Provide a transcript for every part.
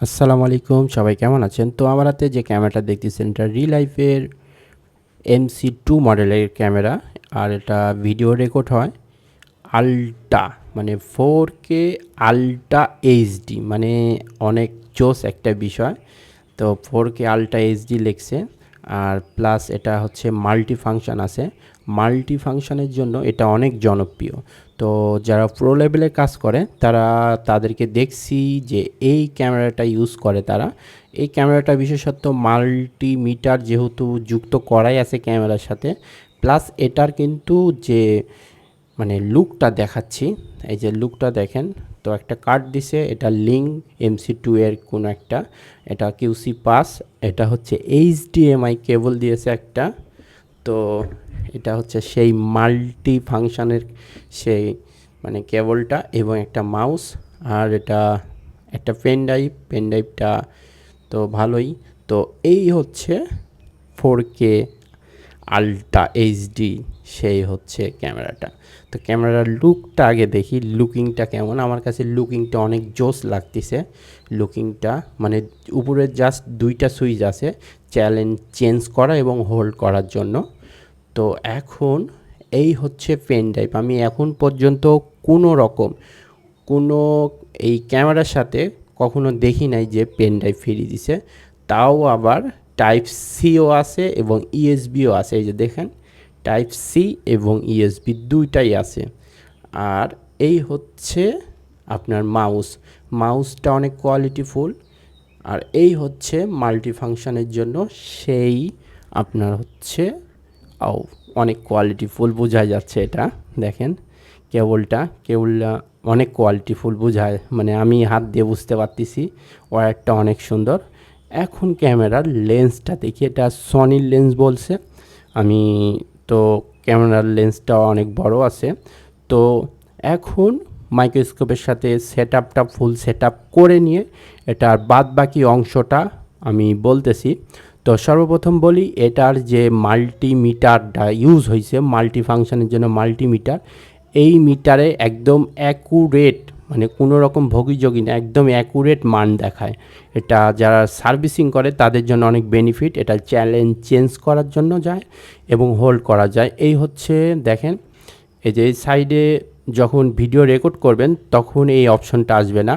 আসসালামু আলাইকুম, সবাই কেমন আছেন? তো আমার হাতে যে ক্যামেরাটা দেখতেছেন এটা রিলাইফের MC2 মডেলের ক্যামেরা। আর এটা ভিডিও রেকর্ড হয় আল্ট্রা, মানে 4K আল্ট্রা এইচডি, মানে অনেক জোস একটা বিষয়। তো 4K আল্ট্রা এইচডি লিখছে। আর প্লাস এটা হচ্ছে মাল্টি ফাংশন আছে। মাল্টি ফাংশনের জন্য এটা অনেক জনপ্রিয়। তো যারা প্রো লেভেলে কাজ করে তাদেরকে দেখছি যে এই ক্যামেরাটা ইউজ করে তারা। এই ক্যামেরাটা বিশেষত মাল্টিমিটার যেহেতু যুক্ত করাই আছে ক্যামেরার সাথে, প্লাস এটার কিন্তু যে মানে লুকটা দেখাচ্ছি, এই যে লুকটা দেখেন। তো একটা কার্ড দিছে, এটা লিঙ্ক MC2 এর কোনো একটা, এটা কিউসি পাস, এটা হচ্ছে HDMI কেবল দিয়েছে একটা। তো এটা হচ্ছে সেই মাল্টি ফাংশনের সেই মানে কেবলটা এবং একটা মাউস। আর এটা একটা পেন ড্রাইভটা তো ভালোই। তো এই হচ্ছে 4K আল্ট্রা এইচডি, সেই হচ্ছে ক্যামেরাটা। তো ক্যামেরার লুকটা আগে দেখি, লুকিংটা কেমন। আমার কাছে লুকিংটা অনেক জোস লাগতেছে। লুকিংটা মানে উপরে জাস্ট দুইটা সুইচ আছে, চ্যালেঞ্জ চেঞ্জ করা এবং হোল্ড করার জন্য। তো এখন এই হচ্ছে পেন ড্রাইভ। আমি এখন পর্যন্ত কোনো রকম কোনো এই ক্যামেরার সাথে কখনো দেখি নাই যে পেন ড্রাইভ ফ্রি দিছে। তাও আবার টাইপ সিও আছে এবং ইএসবিও আছে, এই যে দেখেন টাইপ সি এবং ইএসবি দুইটাই আছে। আর এই হচ্ছে আপনার মাউসটা অনেক কোয়ালিটিফুল। আর এই হচ্ছে মাল্টি ফাংশনের জন্য সেই আপনার হচ্ছে ও অনেক কোয়ালিটিফুল বোঝা যাচ্ছে। এটা দেখেন কেবলটা অনেক কোয়ালিটিফুল বোঝায়, মানে আমি হাত দিয়ে বুঝতে পারতেছি। ওয়্যারটা অনেক সুন্দর। এখন ক্যামেরার লেন্সটা দেখি, এটা সনির লেন্স বলছে। আমি তো ক্যামেরার লেন্সটা অনেক বড় আছে। তো এখন মাইক্রোস্কোপের সাথে ফুল সেট আপ করে নিয়ে এটার বাদ বাকি অংশটা আমি বলতেছি। তো সর্বপ্রথম বলি, এটার যে মাল্টিমিটারটা ইউজ হয়েছে মাল্টি ফাংশনের জন্য মাল্টিমিটার, এই মিটারে একদম অ্যাকুরেট, মানে কোনো রকম ভোগীযোগী না, একদম অ্যাকুরেট মান দেখায়। এটা যারা সার্ভিসিং করে তাদের জন্য অনেক বেনিফিট। এটা চ্যালেঞ্জ চেঞ্জ করার জন্য যায় এবং হোল্ড করা যায়। এই হচ্ছে দেখেন, এই যে এই সাইডে যখন ভিডিও রেকর্ড করবেন তখন এই অপশনটা আসবে না।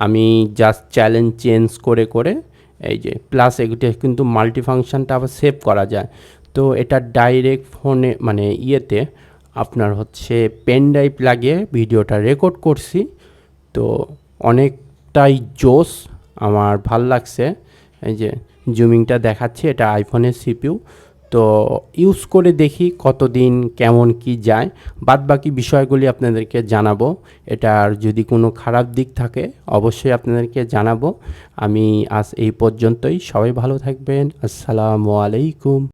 আমি জাস্ট চ্যালেঞ্জ চেঞ্জ করে করে এই যে প্লাস, এগুলো কিন্তু মাল্টি ফাংশনটা আবার সেভ করা যায়। তো এটা ডাইরেক্ট ফোনে মানে ইয়েতে আপনার হচ্ছে পেন ড্রাইভ লাগিয়ে ভিডিওটা রেকর্ড করছি। তো অনেকটাই জোস, আমার ভাল লাগছে। এই যে জুমিংটা দেখাচ্ছে, এটা আইফোনের সিপিইউ। তো ইউজ করে দেখি কতদিন কেমন কি যায়, বাদ বাকি বিষয়গুলি আপনাদেরকে জানাবো। এটার যদি কোনো খারাপ দিক থাকে অবশ্যই আপনাদেরকে জানাবো। আমি আজ এই পর্যন্তই, সবাই ভালো থাকবেন। আসসালামু আলাইকুম।